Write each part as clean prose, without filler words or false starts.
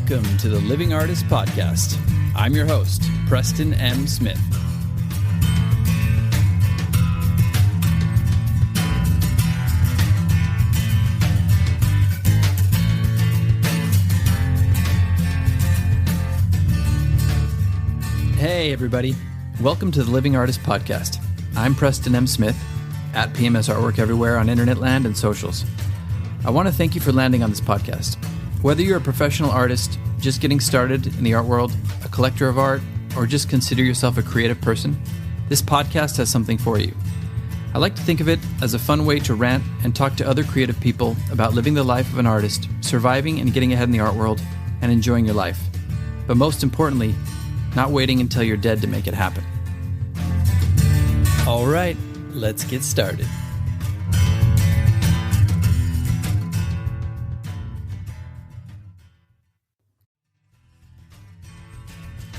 Welcome to the Living Artist Podcast. I'm your host, Preston M. Smith. Hey, everybody. Welcome to the Living Artist Podcast. I'm Preston M. Smith, at PMS Artwork everywhere on internet land and socials. I want to thank you for landing on this podcast. Whether you're a professional artist, just getting started in the art world, a collector of art, or just consider yourself a creative person, this podcast has something for you. I like to think of it as a fun way to rant and talk to other creative people about living the life of an artist, surviving and getting ahead in the art world, and enjoying your life. But most importantly, not waiting until you're dead to make it happen. All right, let's get started.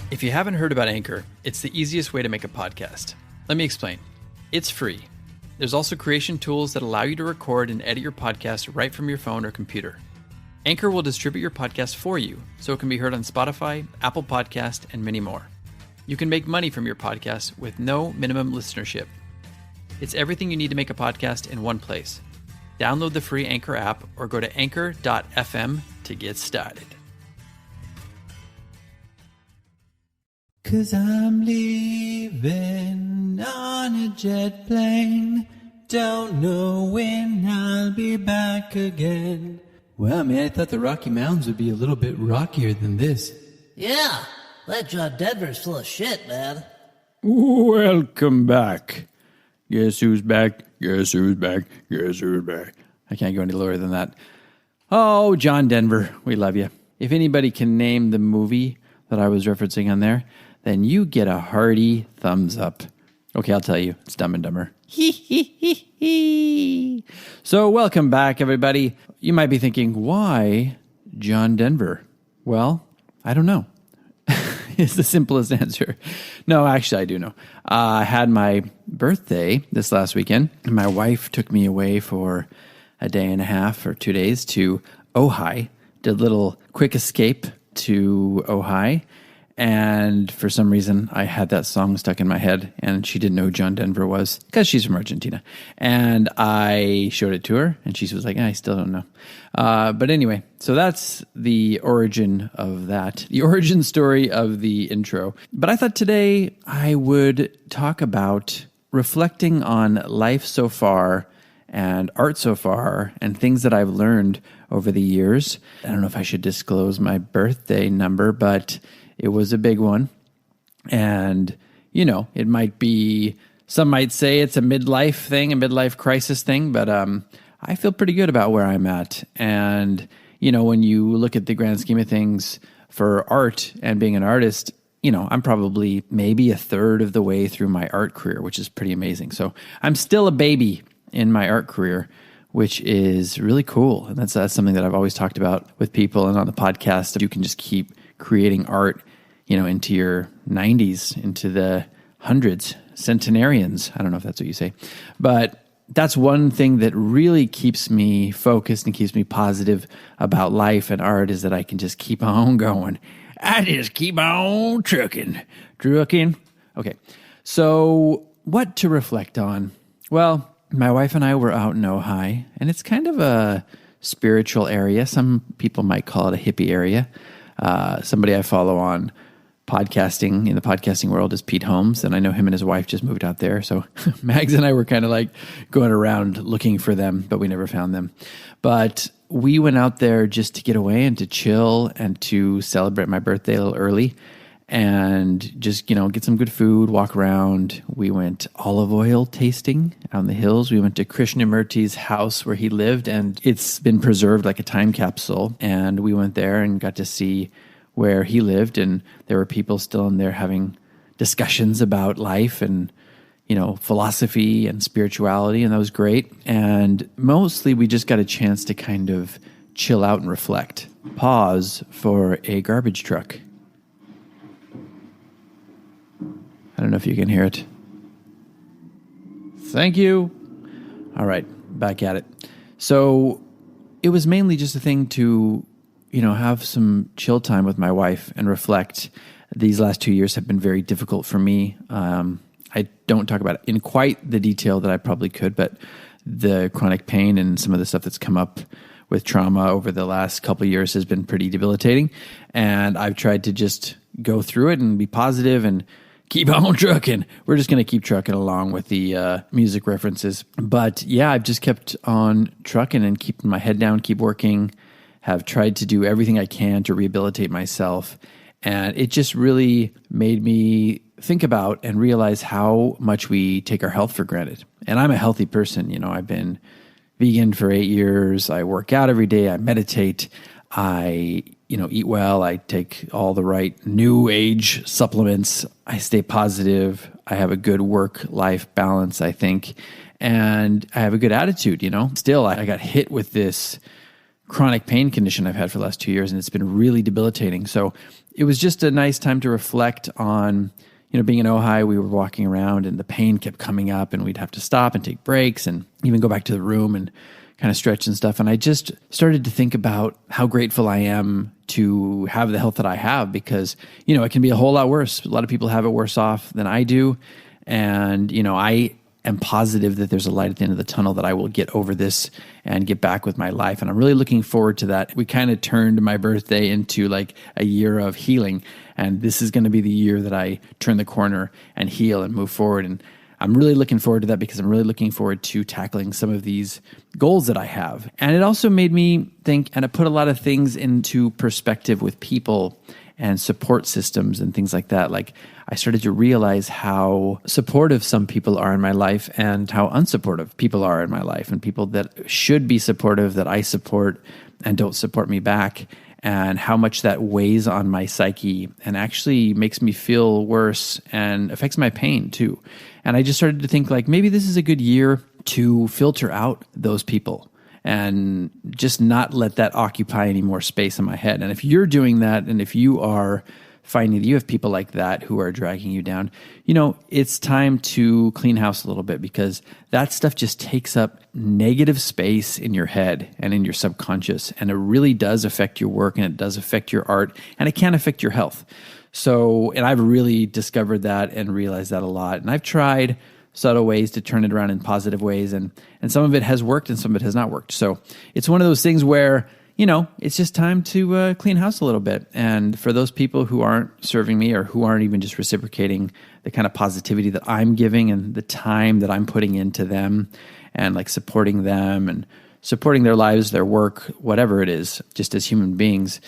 If you haven't heard about Anchor, it's the easiest way to make a podcast. Let me explain. It's free. There's also creation tools that allow you to record and edit your podcast right from your phone or computer. Anchor will distribute your podcast for you, so it can be heard on Spotify, Apple Podcast, and many more. You can make money from your podcast with no minimum listenership. It's everything you need to make a podcast in one place. Download the free Anchor app or go to anchor.fm to get started. 'Cause I'm leaving on a jet plane. Don't know when I'll be back again. Well, man, I thought the Rocky Mountains would be a little bit rockier than this. Yeah, that John Denver's full of shit, man. Welcome back. Guess who's back? Guess who's back? Guess who's back? I can't go any lower than that. Oh, John Denver, we love you. If anybody can name the movie that I was referencing on there, then you get a hearty thumbs up. Okay, I'll tell you, it's Dumb and Dumber. So welcome back, everybody. You might be thinking, why John Denver? Well, I don't know. It's the simplest answer. No, actually, I do know. I had my birthday this last weekend, and my wife took me away for a day and a half or 2 days to Ojai. Did a little quick escape to Ojai. And for some reason, I had that song stuck in my head, and she didn't know who John Denver was because she's from Argentina. And I showed it to her, and she was like, I still don't know. But anyway, so that's the origin of that, the origin story of the intro. But I thought today I would talk about reflecting on life so far and art so far and things that I've learned over the years. I don't know if I should disclose my birthday number, but it was a big one. And, you know, it might be, some might say it's a midlife thing, a midlife crisis thing, but I feel pretty good about where I'm at. And, you know, when you look at the grand scheme of things for art and being an artist, you know, I'm probably maybe a third of the way through my art career, which is pretty amazing. So I'm still a baby in my art career, which is really cool. And that's something that I've always talked about with people and on the podcast. You can just keep creating art, you know, into your 90s, into the hundreds, centenarians. I don't know if that's what you say. But that's one thing that really keeps me focused and keeps me positive about life and art is that I can just keep on going. I just keep on trucking. Okay, so what to reflect on? Well, my wife and I were out in Ojai, and it's kind of a spiritual area. Some people might call it a hippie area. Somebody I follow on podcasting in the podcasting world is Pete Holmes, and I know him and his wife just moved out there. So Mags and I were kind of like going around looking for them, but we never found them. But we went out there just to get away and to chill and to celebrate my birthday a little early and just, you know, get some good food, walk around. We went olive oil tasting out in the hills. We went to Krishnamurti's house where he lived, and it's been preserved like a time capsule. And we went there and got to see where he lived, and there were people still in there having discussions about life and, you know, philosophy and spirituality, and that was great. And mostly we just got a chance to kind of chill out and reflect. Pause for a garbage truck. I don't know if you can hear it. Thank you. All right, back at it. So it was mainly just a thing to have some chill time with my wife and reflect. These last 2 years have been very difficult for me. I don't talk about it in quite the detail that I probably could, but the chronic pain and some of the stuff that's come up with trauma over the last couple of years has been pretty debilitating. And I've tried to just go through it and be positive and keep on trucking. We're just going to keep trucking along with the music references. But yeah, I've just kept on trucking and keeping my head down, keep working, have tried to do everything I can to rehabilitate myself. And it just really made me think about and realize how much we take our health for granted. And I'm a healthy person. I've been vegan for 8 years. I work out every day. I meditate. I, eat well. I take all the right new age supplements. I stay positive. I have a good work-life balance, I think. And I have a good attitude, Still, I got hit with this chronic pain condition I've had for the last 2 years, and it's been really debilitating. So it was just a nice time to reflect on, being in Ojai, we were walking around and the pain kept coming up and we'd have to stop and take breaks and even go back to the room and kind of stretch and stuff. And I just started to think about how grateful I am to have the health that I have because, it can be a whole lot worse. A lot of people have it worse off than I do. And, I am positive that there's a light at the end of the tunnel, that I will get over this and get back with my life. And I'm really looking forward to that. We kind of turned my birthday into like a year of healing. And this is going to be the year that I turn the corner and heal and move forward. And I'm really looking forward to that because I'm really looking forward to tackling some of these goals that I have. And it also made me think, and it put a lot of things into perspective with people and support systems and things like that. Like I started to realize how supportive some people are in my life and how unsupportive people are in my life, and people that should be supportive that I support and don't support me back, and how much that weighs on my psyche and actually makes me feel worse and affects my pain too. And I just started to think like maybe this is a good year to filter out those people and just not let that occupy any more space in my head. And if you're doing that, and if you are finding that you have people like that who are dragging you down, it's time to clean house a little bit, because that stuff just takes up negative space in your head and in your subconscious. And it really does affect your work, and it does affect your art, and it can affect your health. So, and I've really discovered that and realized that a lot. And I've tried subtle ways to turn it around in positive ways. And some of it has worked and some of it has not worked. So it's one of those things where, it's just time to clean house a little bit. And for those people who aren't serving me or who aren't even just reciprocating the kind of positivity that I'm giving and the time that I'm putting into them and like supporting them and supporting their lives, their work, whatever it is, just as human beings,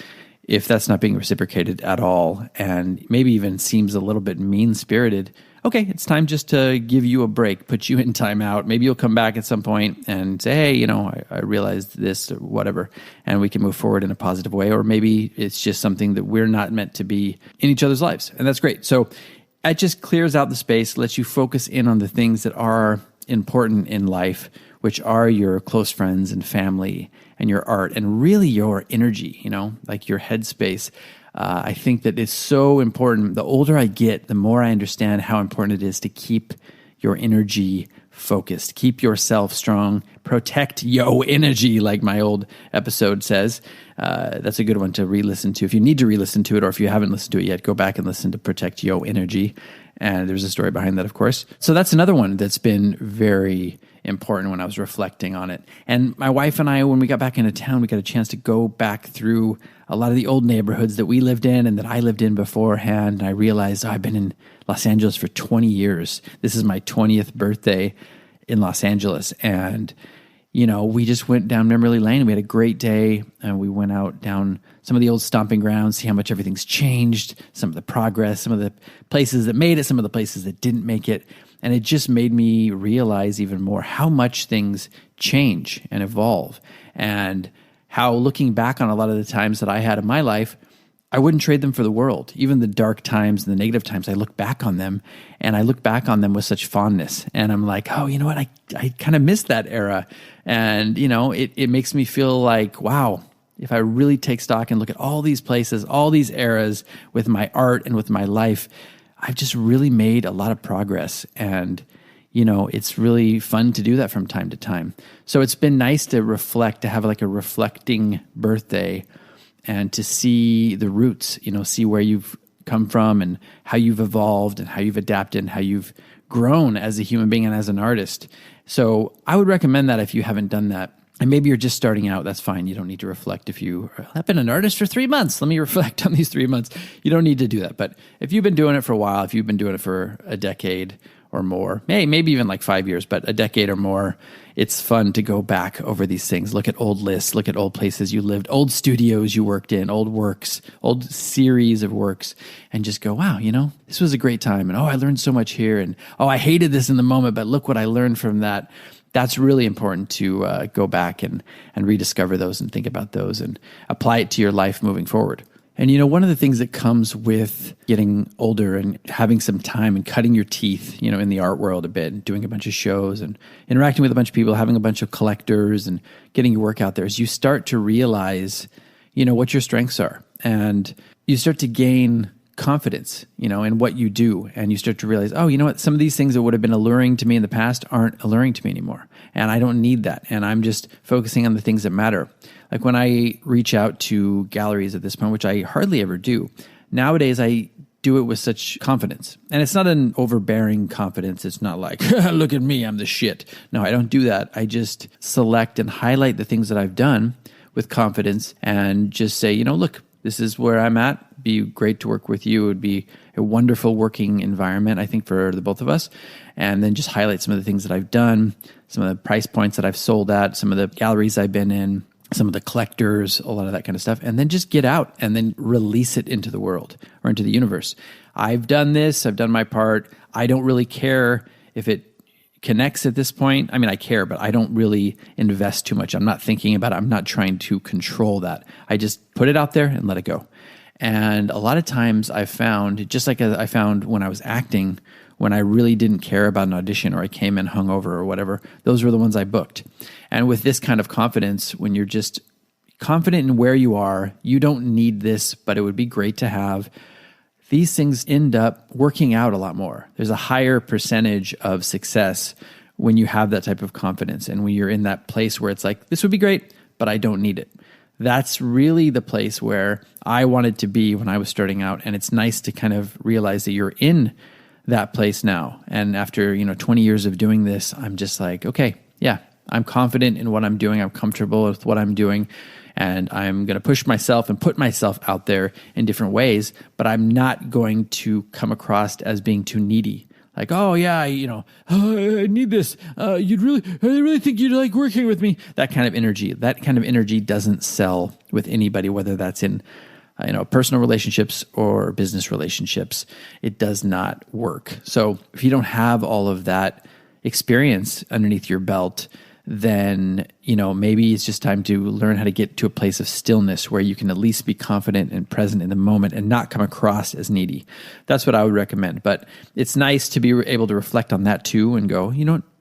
if that's not being reciprocated at all and maybe even seems a little bit mean-spirited, okay, it's time just to give you a break, put you in timeout. Maybe you'll come back at some point and say, hey, I realized this or whatever, and we can move forward in a positive way. Or maybe it's just something that we're not meant to be in each other's lives, and that's great. So it just clears out the space, lets you focus in on the things that are important in life, which are your close friends and family and your art and really your energy, like your headspace. I think that it's so important. The older I get, the more I understand how important it is to keep your energy focused, keep yourself strong, protect yo energy, like my old episode says. That's a good one to re-listen to. If you need to re-listen to it, or if you haven't listened to it yet, go back and listen to Protect Yo Energy. And there's a story behind that, of course. So that's another one that's been very important when I was reflecting on it. And my wife and I, when we got back into town, we got a chance to go back through a lot of the old neighborhoods that we lived in and that I lived in beforehand. And I realized I've been in Los Angeles for 20 years. This is my 20th birthday in Los Angeles. And, we just went down memory lane and we had a great day. And we went out down some of the old stomping grounds, see how much everything's changed, some of the progress, some of the places that made it, some of the places that didn't make it. And it just made me realize even more how much things change and evolve, and how looking back on a lot of the times that I had in my life, I wouldn't trade them for the world. Even the dark times and the negative times, I look back on them, and I look back on them with such fondness. And I'm like, oh, you know what? I kind of missed that era. And, it makes me feel like, wow, if I really take stock and look at all these places, all these eras with my art and with my life, I've just really made a lot of progress. And, it's really fun to do that from time to time. So it's been nice to reflect, to have like a reflecting birthday and to see the roots, see where you've come from and how you've evolved and how you've adapted and how you've grown as a human being and as an artist. So I would recommend that if you haven't done that. And maybe you're just starting out, that's fine. You don't need to reflect. I've been an artist for 3 months. Let me reflect on these 3 months. You don't need to do that. But if you've been doing it for a while, if you've been doing it for a decade or more, maybe even like 5 years, but a decade or more, it's fun to go back over these things. Look at old lists, look at old places you lived, old studios you worked in, old works, old series of works, and just go, wow, this was a great time. And I learned so much here. And I hated this in the moment, but look what I learned from that. That's really important to go back and rediscover those and think about those and apply it to your life moving forward. And one of the things that comes with getting older and having some time and cutting your teeth, in the art world a bit, and doing a bunch of shows and interacting with a bunch of people, having a bunch of collectors and getting your work out there, is you start to realize, what your strengths are. And you start to gain confidence, in what you do. And you start to realize, some of these things that would have been alluring to me in the past aren't alluring to me anymore. And I don't need that. And I'm just focusing on the things that matter. Like when I reach out to galleries at this point, which I hardly ever do, nowadays I do it with such confidence. And it's not an overbearing confidence. It's not like, look at me, I'm the shit. No, I don't do that. I just select and highlight the things that I've done with confidence and just say, look, this is where I'm at. Be great to work with you. It would be a wonderful working environment, I think, for the both of us. And then just highlight some of the things that I've done, some of the price points that I've sold at, some of the galleries I've been in, some of the collectors, a lot of that kind of stuff. And then just get out and then release it into the world or into the universe. I've done this. I've done my part. I don't really care if it connects at this point. I mean, I care, but I don't really invest too much. I'm not thinking about it. I'm not trying to control that. I just put it out there and let it go. And a lot of times I've found, just like I found when I was acting, when I really didn't care about an audition or I came in hungover or whatever, those were the ones I booked. And with this kind of confidence, when you're just confident in where you are, you don't need this, but it would be great to have. These things end up working out a lot more. There's a higher percentage of success when you have that type of confidence and when you're in that place where it's like, this would be great, but I don't need it. That's really the place where I wanted to be when I was starting out. And it's nice to kind of realize that you're in that place now. And after, 20 years of doing this, I'm just like, okay, yeah, I'm confident in what I'm doing. I'm comfortable with what I'm doing. And I'm going to push myself and put myself out there in different ways, but I'm not going to come across as being too needy. Like, oh yeah, I need this. I really think you'd like working with me. That kind of energy doesn't sell with anybody, whether that's in, personal relationships or business relationships. It does not work. So if you don't have all of that experience underneath your belt, then, maybe it's just time to learn how to get to a place of stillness where you can at least be confident and present in the moment and not come across as needy. That's what I would recommend. But it's nice to be able to reflect on that too and go,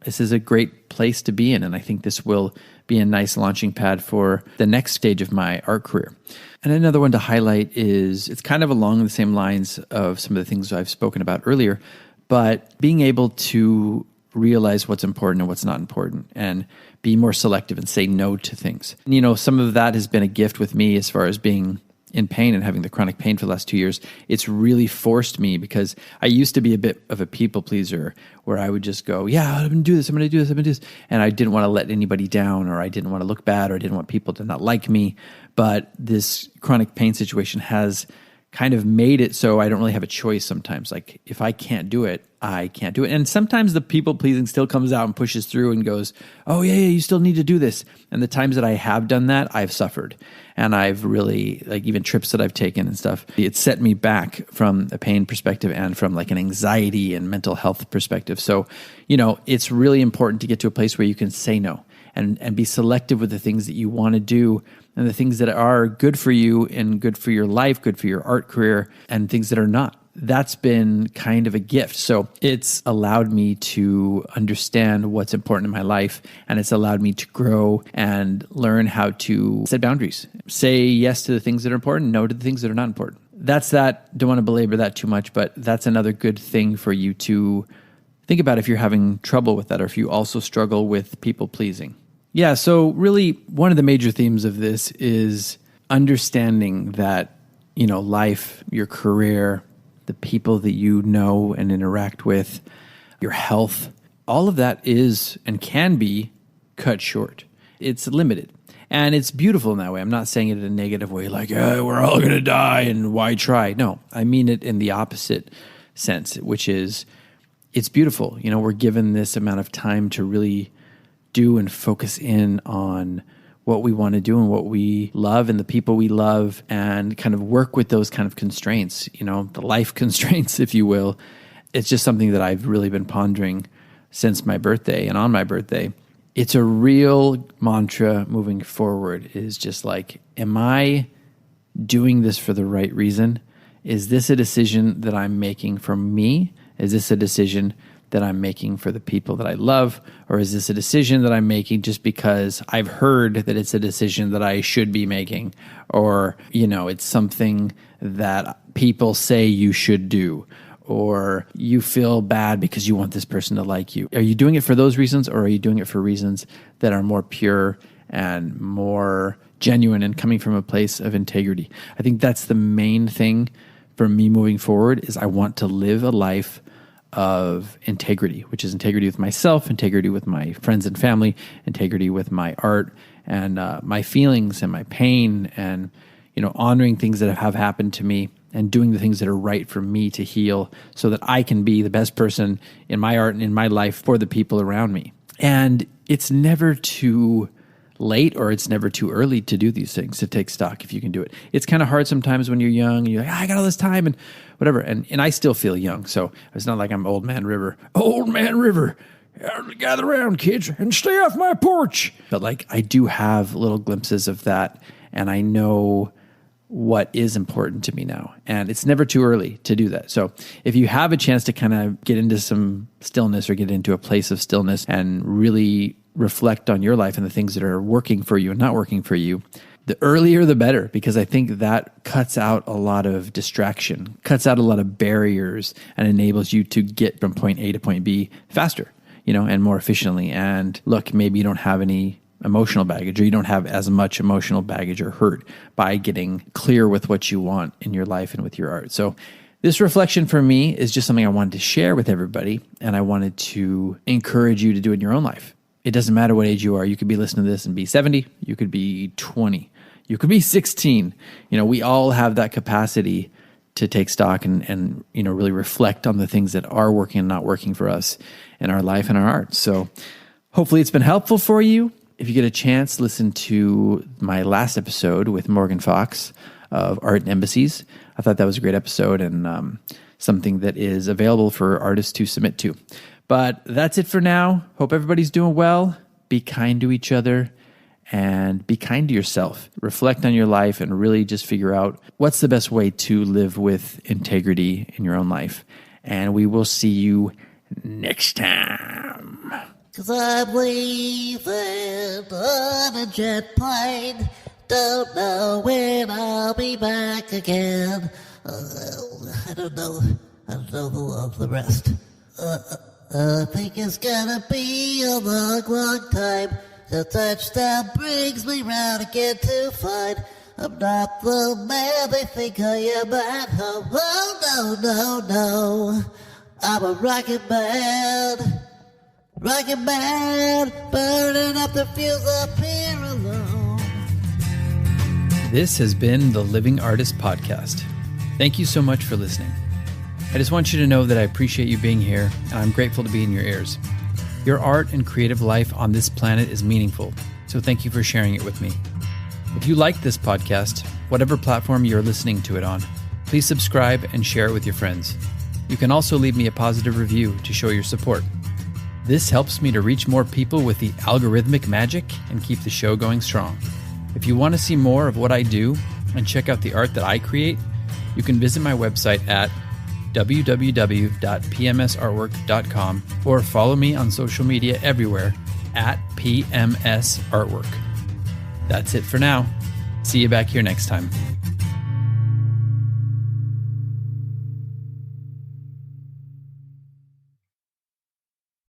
this is a great place to be in. And I think this will be a nice launching pad for the next stage of my art career. And another one to highlight is, it's kind of along the same lines of some of the things I've spoken about earlier, but being able to realize what's important and what's not important and be more selective and say no to things. Some of that has been a gift with me as far as being in pain and having the chronic pain for the last 2 years. It's really forced me, because I used to be a bit of a people pleaser where I would just go, yeah, I'm going to do this, I'm going to do this, I'm going to do this. And I didn't want to let anybody down, or I didn't want to look bad, or I didn't want people to not like me. But this chronic pain situation has kind of made it so I don't really have a choice sometimes. Like, if I can't do it, I can't do it. And sometimes the people pleasing still comes out and pushes through and goes, oh yeah, you still need to do this. And the times that I have done that, I've suffered. And I've really, even trips that I've taken and stuff, it set me back from a pain perspective and from like an anxiety and mental health perspective. So, it's really important to get to a place where you can say no and be selective with the things that you want to do and the things that are good for you and good for your life, good for your art career, and things that are not. That's been kind of a gift. So it's allowed me to understand what's important in my life, and it's allowed me to grow and learn how to set boundaries. Say yes to the things that are important, no to the things that are not important. That's that. Don't want to belabor that too much, but that's another good thing for you to think about if you're having trouble with that, or if you also struggle with people pleasing. Yeah, so really one of the major themes of this is understanding that, life, your career, the people that you know and interact with, your health, all of that is and can be cut short. It's limited. And it's beautiful in that way. I'm not saying it in a negative way, like, we're all going to die and why try? No, I mean it in the opposite sense, which is it's beautiful. We're given this amount of time to really do and focus in on what we want to do and what we love and the people we love, and kind of work with those kind of constraints, the life constraints, if you will. It's just something that I've really been pondering since my birthday and on my birthday. It's a real mantra moving forward, is just like, am I doing this for the right reason? Is this a decision that I'm making for me? Is this a decision that I'm making for the people that I love? Or is this a decision that I'm making just because I've heard that it's a decision that I should be making? Or, it's something that people say you should do, or you feel bad because you want this person to like you. Are you doing it for those reasons, or are you doing it for reasons that are more pure and more genuine and coming from a place of integrity? I think that's the main thing for me moving forward, is I want to live a life of integrity, which is integrity with myself, integrity with my friends and family, integrity with my art and my feelings and my pain, and honoring things that have happened to me and doing the things that are right for me to heal, so that I can be the best person in my art and in my life for the people around me. And it's never too late, or it's never too early to do these things, to take stock if you can do it. It's kind of hard sometimes when you're young and you're like, I got all this time and whatever. And I still feel young. So it's not like I'm Old Man River. Old Man River, gather around, kids, and stay off my porch. But like, I do have little glimpses of that, and I know what is important to me now. And it's never too early to do that. So if you have a chance to kind of get into some stillness, or get into a place of stillness and really reflect on your life and the things that are working for you and not working for you, the earlier the better, because I think that cuts out a lot of distraction, cuts out a lot of barriers, and enables you to get from point A to point B faster, and more efficiently. And look, maybe you don't have any emotional baggage, or you don't have as much emotional baggage or hurt by getting clear with what you want in your life and with your art. So this reflection for me is just something I wanted to share with everybody, and I wanted to encourage you to do it in your own life. It doesn't matter what age you are. You could be listening to this and be 70. You could be 20. You could be 16. We all have that capacity to take stock and really reflect on the things that are working and not working for us in our life and our art. So hopefully it's been helpful for you. If you get a chance, listen to my last episode with Morgan Fox of Art and Embassies. I thought that was a great episode, and something that is available for artists to submit to. But that's it for now. Hope everybody's doing well. Be kind to each other and be kind to yourself. Reflect on your life and really just figure out what's the best way to live with integrity in your own life. And we will see you next time. 'Cause I'm leaving on a jet plane. Don't know when I'll be back again. I don't know the rest. I think it's gonna be a long, long time. The touchdown brings me round again to find I'm not the man they think I am at home. Oh, no. I'm a rocket man. Rocket man, burning up the fuse up here alone. This has been the Living Artist Podcast. Thank you so much for listening. I just want you to know that I appreciate you being here, and I'm grateful to be in your ears. Your art and creative life on this planet is meaningful, so thank you for sharing it with me. If you like this podcast, whatever platform you're listening to it on, please subscribe and share it with your friends. You can also leave me a positive review to show your support. This helps me to reach more people with the algorithmic magic and keep the show going strong. If you want to see more of what I do and check out the art that I create, you can visit my website at www.pmsartwork.com or follow me on social media everywhere at PMS Artwork. That's it for now. See you back here next time.